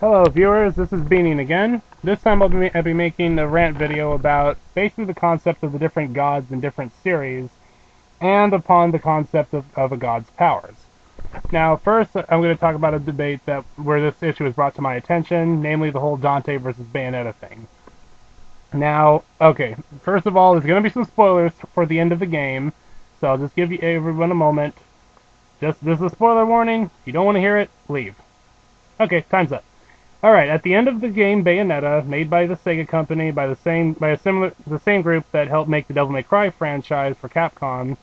Hello viewers, this is Beaning again. This time I'll be making a rant video about basically the concept of the different gods in different series, and upon the concept of a god's powers. Now first I'm going to talk about a debate where this issue was brought to my attention, namely the whole Dante versus Bayonetta thing. Now, okay, first of all, there's going to be some spoilers for the end of the game, so I'll just give everyone a moment. This is a spoiler warning. If you don't want to hear it, leave. Okay, time's up. Alright, at the end of the game Bayonetta, made by the Sega company, the same group that helped make the Devil May Cry franchise for Capcom,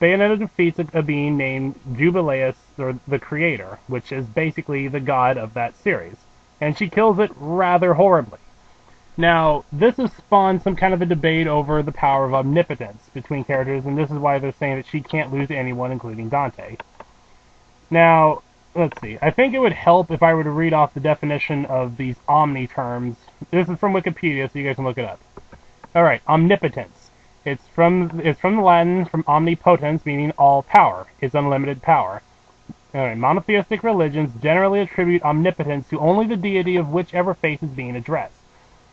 Bayonetta defeats a being named Jubileus, or the Creator, which is basically the god of that series. And she kills it rather horribly. Now, this has spawned some kind of a debate over the power of omnipotence between characters, and this is why they're saying that she can't lose to anyone, including Dante. Now, let's see. I think it would help if I were to read off the definition of these omni terms. This is from Wikipedia, so you guys can look it up. Alright, omnipotence. It's from the Latin, from omnipotens, meaning all power. It's unlimited power. Alright, monotheistic religions generally attribute omnipotence to only the deity of whichever faith is being addressed.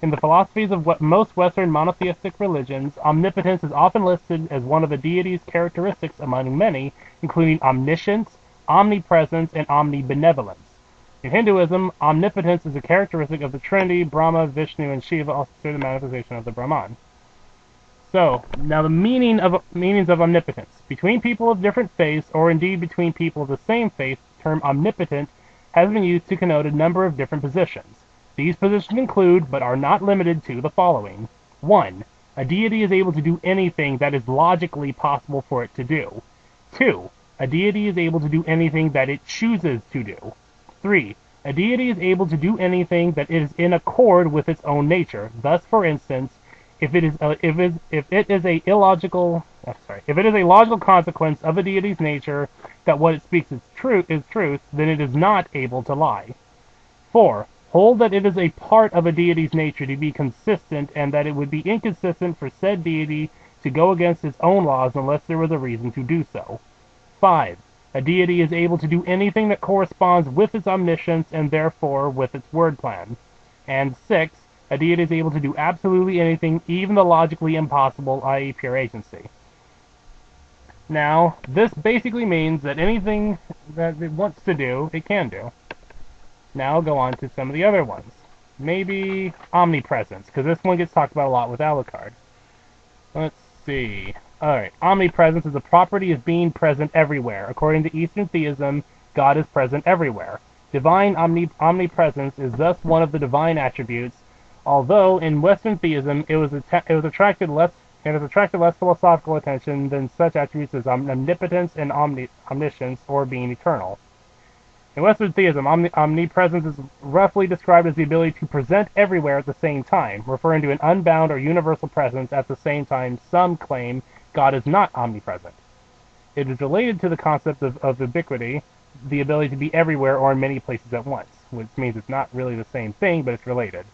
In the philosophies of most Western monotheistic religions, omnipotence is often listed as one of the deity's characteristics among many, including omniscience, omnipresence, and omnibenevolence. In Hinduism, omnipotence is a characteristic of the Trinity, Brahma, Vishnu, and Shiva, also through the manifestation of the Brahman. So, now the meanings of omnipotence. Between people of different faiths, or indeed between people of the same faith, the term omnipotent has been used to connote a number of different positions. These positions include, but are not limited to, the following. 1. A deity is able to do anything that is logically possible for it to do. 2. A deity is able to do anything that it chooses to do. 3. A deity is able to do anything that is in accord with its own nature. Thus, for instance, if it is a logical consequence of a deity's nature that what it speaks is truth, then it is not able to lie. 4. Hold that it is a part of a deity's nature to be consistent, and that it would be inconsistent for said deity to go against its own laws unless there was a reason to do so. 5. A deity is able to do anything that corresponds with its omniscience and therefore with its word plan. And 6. A deity is able to do absolutely anything, even the logically impossible, i.e. pure agency. Now, this basically means that anything that it wants to do, it can do. Now I'll go on to some of the other ones. Maybe omnipresence, because this one gets talked about a lot with Alucard. Let's see. Alright, omnipresence is a property of being present everywhere. According to Eastern theism, God is present everywhere. Divine omnipresence is thus one of the divine attributes, although in Western theism it has attracted less philosophical attention than such attributes as omnipotence and omniscience, or being eternal. In Western theism, omnipresence is roughly described as the ability to present everywhere at the same time, referring to an unbound or universal presence. At the same time, some claim God is not omnipresent. It is related to the concept of ubiquity, the ability to be everywhere or in many places at once, which means it's not really the same thing, but it's related.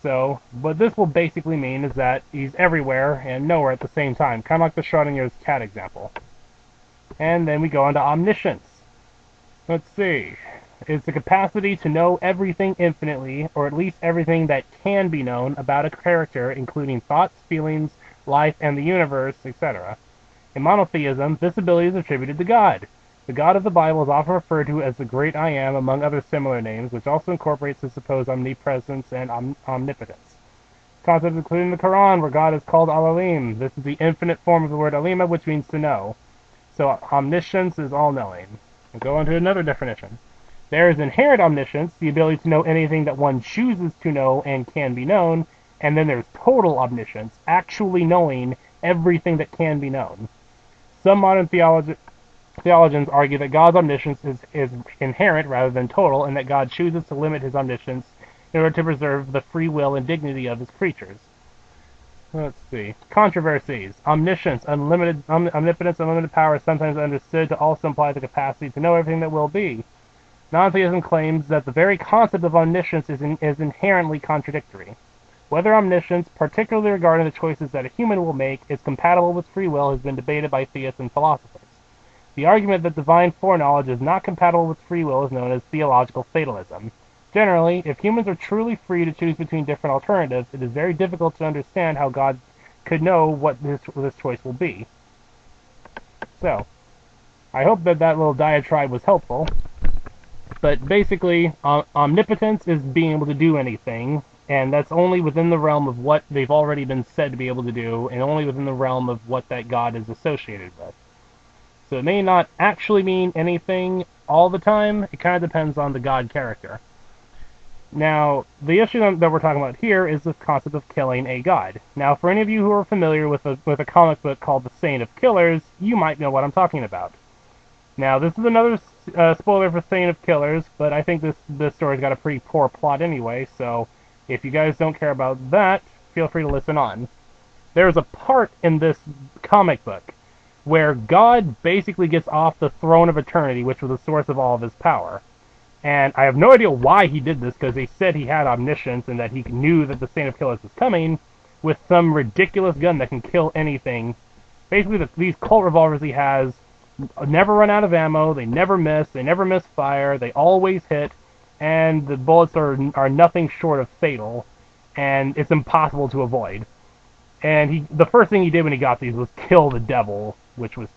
So, what this will basically mean is that he's everywhere and nowhere at the same time, kind of like the Schrodinger's cat example. And then we go on to omniscience. Let's see. It's the capacity to know everything infinitely, or at least everything that can be known about a character, including thoughts, feelings, life, and the universe, etc. In monotheism, this ability is attributed to God. The God of the Bible is often referred to as the Great I Am, among other similar names, which also incorporates the supposed omnipresence and omnipotence. Concepts including the Quran, where God is called Al-Alim. This is the infinite form of the word Alima, which means to know. So omniscience is all-knowing. We'll go on to another definition. There is inherent omniscience, the ability to know anything that one chooses to know and can be known, and then there's total omniscience, actually knowing everything that can be known. Some modern theologians argue that God's omniscience is inherent rather than total, and that God chooses to limit his omniscience in order to preserve the free will and dignity of his creatures. Let's see. Controversies. Omniscience, omnipotence, unlimited power is sometimes understood to also imply the capacity to know everything that will be. Non-theism claims that the very concept of omniscience is inherently contradictory. Whether omniscience, particularly regarding the choices that a human will make, is compatible with free will has been debated by theists and philosophers. The argument that divine foreknowledge is not compatible with free will is known as theological fatalism. Generally, if humans are truly free to choose between different alternatives, it is very difficult to understand how God could know what this choice will be. So, I hope that little diatribe was helpful. But basically, omnipotence is being able to do anything, and that's only within the realm of what they've already been said to be able to do, and only within the realm of what that God is associated with. So it may not actually mean anything all the time. It kind of depends on the God character. Now, the issue that we're talking about here is this concept of killing a god. Now, for any of you who are familiar with a comic book called The Saint of Killers, you might know what I'm talking about. Now, this is another spoiler for Saint of Killers, but I think this story's got a pretty poor plot anyway, so if you guys don't care about that, feel free to listen on. There's a part in this comic book where God basically gets off the throne of eternity, which was the source of all of his power. And I have no idea why he did this, because they said he had omniscience and that he knew that the Saint of Killers was coming with some ridiculous gun that can kill anything. Basically, these Colt revolvers he has never run out of ammo, they never miss fire, they always hit, and the bullets are nothing short of fatal, and it's impossible to avoid. And the first thing he did when he got these was kill the devil, which was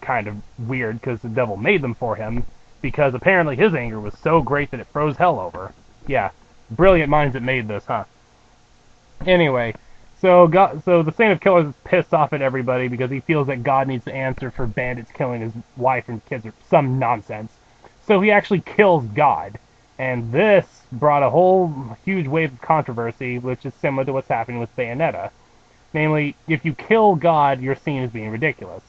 kind of weird, because the devil made them for him, because apparently his anger was so great that it froze hell over. Yeah, brilliant minds that made this, huh? Anyway, so the Saint of Killers is pissed off at everybody because he feels that God needs to answer for bandits killing his wife and kids or some nonsense. So he actually kills God. And this brought a whole huge wave of controversy, which is similar to what's happening with Bayonetta. Namely, if you kill God, you're seen as being ridiculous.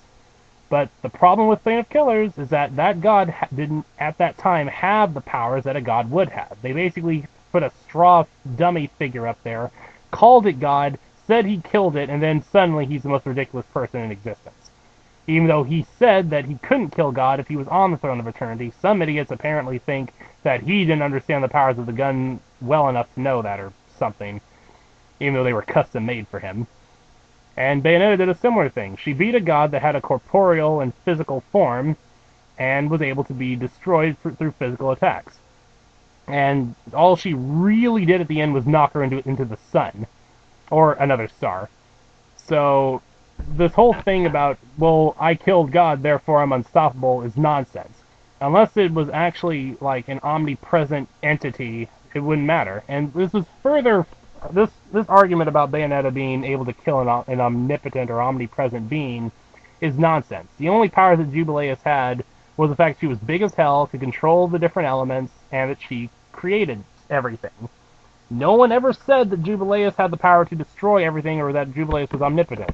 But the problem with Saint of Killers is that God didn't, at that time, have the powers that a god would have. They basically put a straw dummy figure up there, called it God, said he killed it, and then suddenly he's the most ridiculous person in existence. Even though he said that he couldn't kill God if he was on the throne of eternity, some idiots apparently think that he didn't understand the powers of the gun well enough to know that or something, even though they were custom made for him. And Bayonetta did a similar thing. She beat a god that had a corporeal and physical form and was able to be destroyed through physical attacks. And all she really did at the end was knock her into the sun, or another star. So this whole thing about, well, I killed God, therefore I'm unstoppable, is nonsense. Unless it was actually like an omnipresent entity, it wouldn't matter. And this is further... This argument about Bayonetta being able to kill an omnipotent or omnipresent being is nonsense. The only power that Jubileus had was the fact she was big as hell, could control the different elements, and that she created everything. No one ever said that Jubileus had the power to destroy everything or that Jubileus was omnipotent.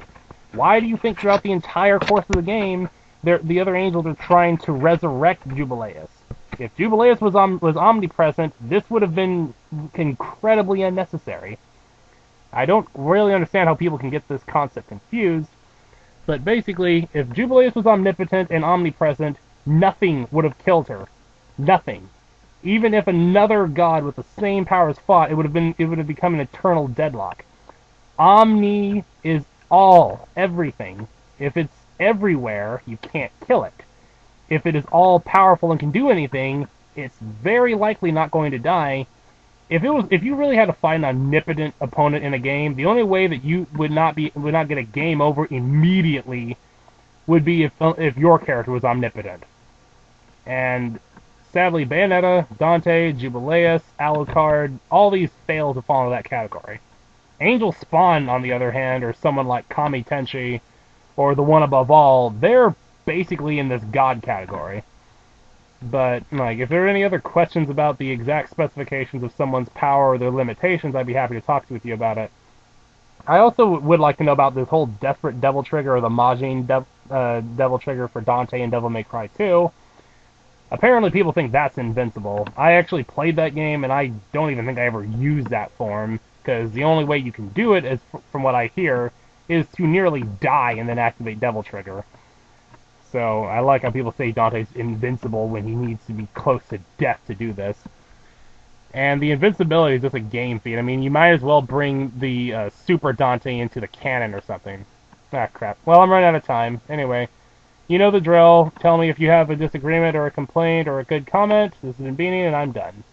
Why do you think throughout the entire course of the game, the other angels are trying to resurrect Jubileus? If Jubileus was omnipresent, this would have been incredibly unnecessary. I don't really understand how people can get this concept confused, but basically, if Jubileus was omnipotent and omnipresent, nothing would have killed her. Nothing. Even if another god with the same powers fought, it would have become an eternal deadlock. Omni is all, everything. If it's everywhere, you can't kill it. If it is all-powerful and can do anything, it's very likely not going to die. If you really had to fight an omnipotent opponent in a game, the only way that you would not get a game over immediately would be if your character was omnipotent. And sadly, Bayonetta, Dante, Jubileus, Alucard, all these fail to fall into that category. Angel Spawn, on the other hand, or someone like Kami Tenshi, or the one above all, they're basically in this god category. But, like, if there are any other questions about the exact specifications of someone's power or their limitations, I'd be happy to talk with you about it. I also would like to know about this whole Desperate Devil Trigger, or the Majin Devil Trigger for Dante and Devil May Cry 2. Apparently people think that's invincible. I actually played that game, and I don't even think I ever used that form, because the only way you can do it, is, from what I hear, is to nearly die and then activate Devil Trigger. So I like how people say Dante's invincible when he needs to be close to death to do this. And the invincibility is just a game feat. I mean, you might as well bring the Super Dante into the canon or something. Ah, crap. Well, I'm running out of time. Anyway, you know the drill. Tell me if you have a disagreement or a complaint or a good comment. This has been Beanie, and I'm done.